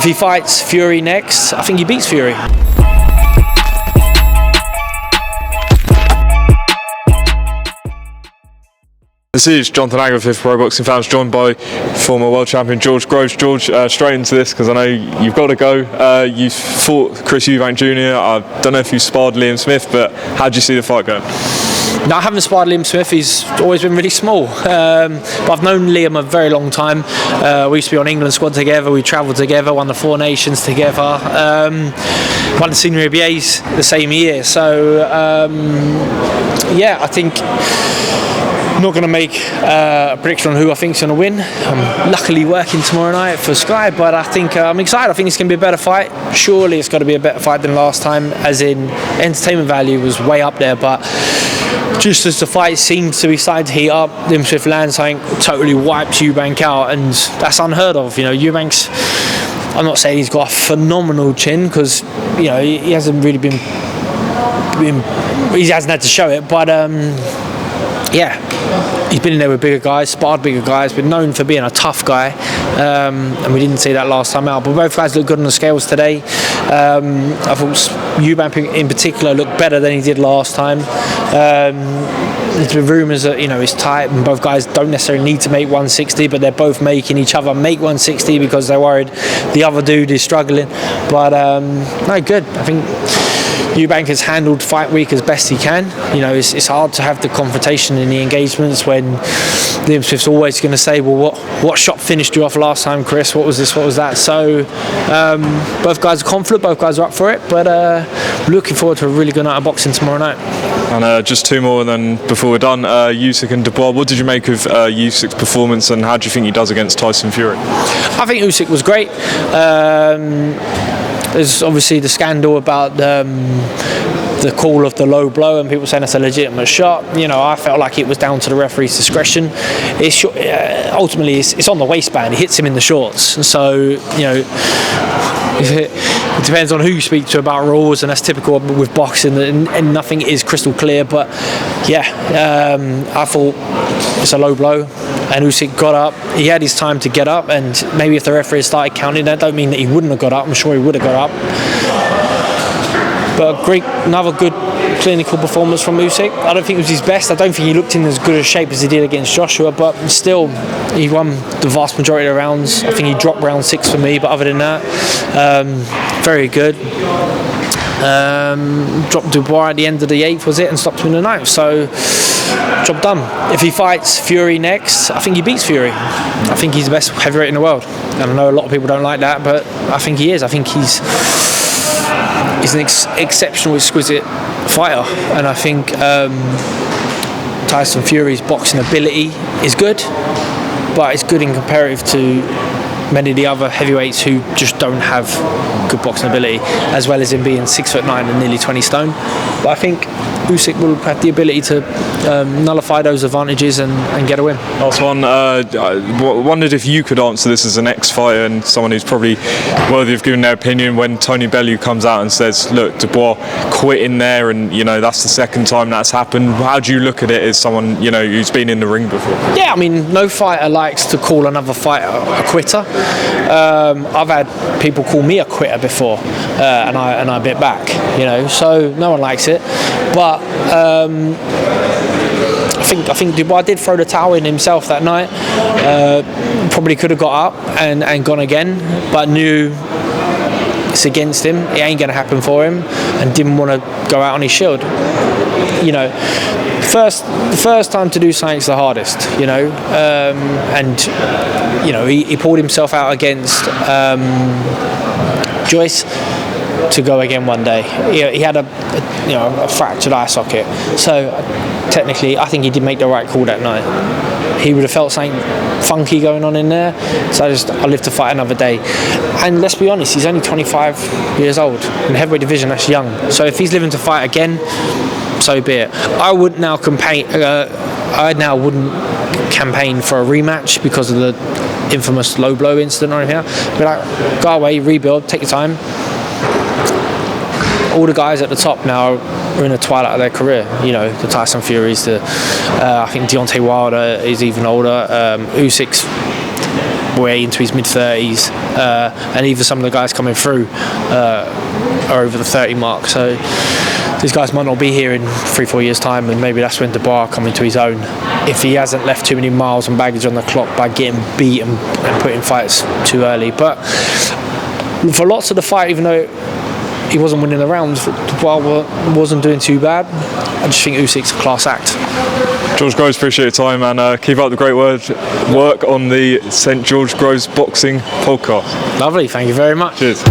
If he fights Fury next, I think he beats Fury. This is Jonathan Agger of Pro Boxing Fans, joined by former world champion George Groves. George, straight into this because I know you've got to go. You fought Chris Eubank Jr. I don't know if you sparred Liam Smith, but how do you see the fight going? No, I haven't sparred Liam Smith. He's always been really small. But I've known Liam a very long time. We used to be on England squad together. We travelled together, won the Four Nations together. Won the Senior ABAs the same year. So, yeah, I think I'm not going to make a prediction on who I think is going to win. I'm luckily working tomorrow night for Sky, but I think I'm excited. I think it's going to be a better fight. Surely it's got to be a better fight than last time, as in entertainment value was way up there, but just as the fight seems to be starting to heat up, Liam Smith lands something, totally wipes Eubank out, and that's unheard of. You know, Eubank's, I'm not saying he's got a phenomenal chin, because, you know, he hasn't really been he hasn't had to show it, but yeah, he's been in there with bigger guys, sparred bigger guys, been known for being a tough guy, and we didn't see that last time out. But both guys look good on the scales today. I thought Eubank in particular looked better than he did last time. There's been rumours that, you know, it's tight and both guys don't necessarily need to make 160, but they're both making each other make 160 because they're worried the other dude is struggling. But no, good. I think Eubank has handled fight week as best he can. You know, it's hard to have the confrontation in the engagements when Liam Smith's always going to say, well, what shot finished you off last time, Chris? What was this? What was that? So both guys are confident, both guys are up for it, but looking forward to a really good night of boxing tomorrow night. And just two more, and then before we're done, Usyk and Dubois. What did you make of Usyk's performance, and how do you think he does against Tyson Fury? I think Usyk was great. There's obviously the scandal about the call of the low blow, and people saying that's a legitimate shot. You know, I felt like it was down to the referee's discretion. Ultimately, it's on the waistband. It hits him in the shorts. So, you know, it depends on who you speak to about rules, and that's typical with boxing, and nothing is crystal clear. But yeah, I thought it's a low blow, and Usyk got up. He had his time to get up, and maybe if the referee started counting, that don't mean that he wouldn't have got up. I'm sure he would have got up. But another good clinical performance from Usyk. I don't think it was his best. I don't think he looked in as good a shape as he did against Joshua, but still, he won the vast majority of the rounds. I think he dropped round 6 for me, but other than that, very good. Dropped Dubois at the end of the 8th, was it, and stopped him in the 9th. So, job done. If he fights Fury next, I think he beats Fury. I think he's the best heavyweight in the world. And I know a lot of people don't like that, but I think he is. I think he's an exceptional, exquisite fighter, and I think Tyson Fury's boxing ability is good, but it's good in comparative to many of the other heavyweights who just don't have good boxing ability, as well as him being 6'9" and nearly 20 stone. But I think Usyk will have the ability to nullify those advantages and get a win. Last one, I wondered if you could answer this as an ex-fighter and someone who's probably worthy of giving their opinion, when Tony Bellew comes out and says, look, Dubois quit in there, and, you know, that's the second time that's happened. How do you look at it as someone, you know, who's been in the ring before? Yeah, I mean, no fighter likes to call another fighter a quitter. I've had people call me a quitter before, and I bit back, you know, so no one likes it. But I think Dubois did throw the towel in himself that night. Probably could have got up and gone again, but knew it's against him. It ain't going to happen for him, and didn't want to go out on his shield. You know, the first time to do something's the hardest. You know, and you know he pulled himself out against Joyce to go again one day. He had a fractured eye socket, so technically I think he did make the right call that night. He would have felt something funky going on in there, so I'll live to fight another day. And let's be honest, he's only 25 years old. In the heavyweight division, that's young. So if he's living to fight again, so be it. I wouldn't campaign for a rematch because of the infamous low blow incident or anything. But like, go away, rebuild, take your time. All the guys at the top now are in the twilight of their career. You know, the Tyson Furies, I think Deontay Wilder is even older. Usyk's way into his mid-30s, and even some of the guys coming through are over the 30 mark. So these guys might not be here in 3-4 years' time, and maybe that's when Dubois coming to his own, if he hasn't left too many miles and baggage on the clock by getting beat and putting fights too early. But for lots of the fight, even though he wasn't winning the rounds, Dubois wasn't doing too bad. I just think Usyk's a class act. George Groves, appreciate your time, and keep up the great work on the St George Groves Boxing podcast. Lovely, thank you very much. Cheers.